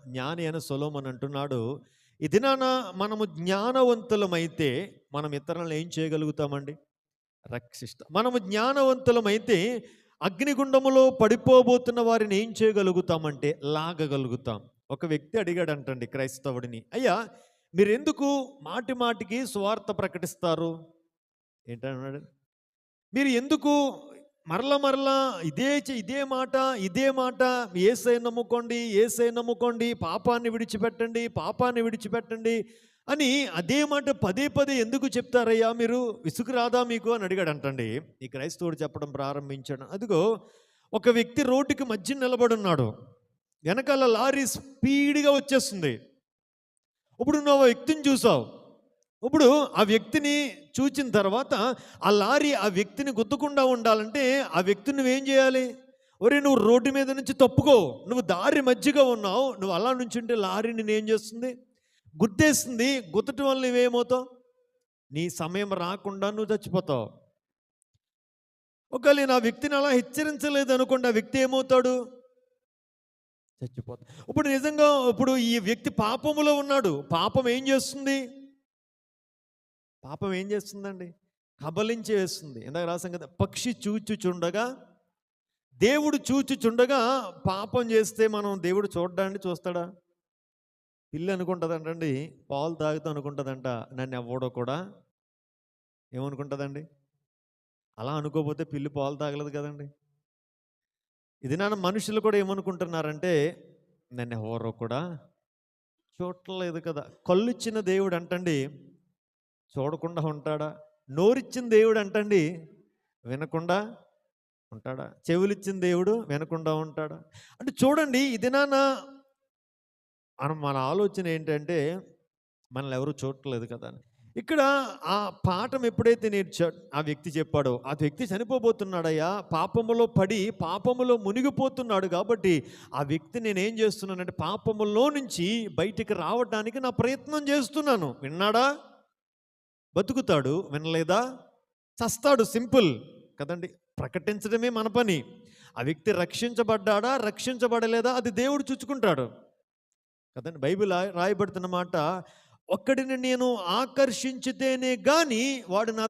జ్ఞాని అయిన సొలొమోను అంటున్నాడు, ఈ దినాన మనము జ్ఞానవంతులమైతే మనం ఇతరులను ఏం చేయగలుగుతామండి? రక్షిస్తాం. మనము జ్ఞానవంతులమైతే అగ్నిగుండములో పడిపోబోతున్న వారిని ఏం చేయగలుగుతామంటే లాగగలుగుతాం. ఒక వ్యక్తి అడిగాడంటండి క్రైస్తవుడిని, అయ్యా మీరెందుకు మాటి మాటికి సువార్త ప్రకటిస్తారు? ఏంటన్నాడు? మీరు ఎందుకు మరల మరలా ఇదే మాట యేసయ్య నమ్ముకోండి, యేసయ్య నమ్ముకోండి, పాపాన్ని విడిచిపెట్టండి, పాపాన్ని విడిచిపెట్టండి అని అదే మాట పదే పదే ఎందుకు చెప్తారయ్యా మీరు? విసుగు రాదా మీకు అని అడిగాడంటండి. ఈ క్రైస్తవుడు చెప్పడం ప్రారంభించాడు. అదిగో ఒక వ్యక్తి రోడ్డుకి మధ్య నిలబడున్నాడు. వెనకాల లారీ స్పీడ్గా వచ్చేస్తుంది. ఇప్పుడు నువ్వు ఆ వ్యక్తిని చూసావు. ఇప్పుడు ఆ వ్యక్తిని చూచిన తర్వాత ఆ లారీ ఆ వ్యక్తిని గుద్దకుండా ఉండాలంటే ఆ వ్యక్తిని నువ్వేం చేయాలి? ఒరే నువ్వు రోడ్డు మీద నుంచి తప్పుకో, నువ్వు దారి మధ్యగా ఉన్నావు, నువ్వు అలా నుంచుంటే లారీ నేనేం చేస్తుంది? గుద్దేస్తుంది. గుద్దటం వల్ల నువ్వేమవుతావు? నీ సమయం రాకుండా నువ్వు చచ్చిపోతావు. ఒకవేళ నేను ఆ వ్యక్తిని అలా హెచ్చరించలేదు అనుకోండి, ఆ వ్యక్తి ఏమవుతాడు? చచ్చిపోతాడు. ఇప్పుడు నిజంగా ఇప్పుడు ఈ వ్యక్తి పాపములో ఉన్నాడు. పాపం ఏం చేస్తుంది? పాపం ఏం చేస్తుందండి? కబలించి వేస్తుంది. ఇందాక రాసాం కదా, పక్షి చూచుచుండగా దేవుడు చూచుచుండగా పాపం చేస్తే మనం దేవుడు చూడ్డాన్ని చూస్తాడా? పిల్లి అనుకుంటుందంటండి, పాలు తాగుతూ అనుకుంటుందంట, నన్ను ఎవడో కూడా ఏమనుకుంటుందండి? అలా అనుకోకపోతే పిల్లి పాలు తాగలేదు కదండి. ఇది నాన్న మనుషులు కూడా ఏమనుకుంటున్నారంటే, నన్ను ఎవరో కూడా చూడలేదు కదా. కళ్ళు ఇచ్చిన దేవుడు అంటండి చూడకుండా ఉంటాడా? నోరిచ్చిన దేవుడు అంటండి వినకుండా ఉంటాడా? చెవులిచ్చిన దేవుడు వినకుండా ఉంటాడా? అంటే చూడండి, ఇది నాన్న మన ఆలోచన ఏంటంటే మనల్ని ఎవరు చూడట్లేదు కదా అని. ఇక్కడ ఆ పాఠం ఎప్పుడైతే ఆ వ్యక్తి చెప్పాడో, ఆ వ్యక్తి చనిపోబోతున్నాడయ్యా, పాపములో పడి పాపములో మునిగిపోతున్నాడు. కాబట్టి ఆ వ్యక్తి నేనేం చేస్తున్నానంటే పాపములో నుంచి బయటికి రావడానికి నా ప్రయత్నం చేస్తున్నాను. విన్నాడా? బతుకుతాడు. వినలేదా? చస్తాడు. సింపుల్ కదండి. ప్రకటించడమే మన పని. ఆ వ్యక్తి రక్షించబడ్డాడా, రక్షించబడలేదా అది దేవుడు చూచుకుంటాడు కదండి. బైబిల్ రాయబడుతున్న మాట, ఒక్కడిని నేను ఆకర్షించితేనే కానీ వాడు నా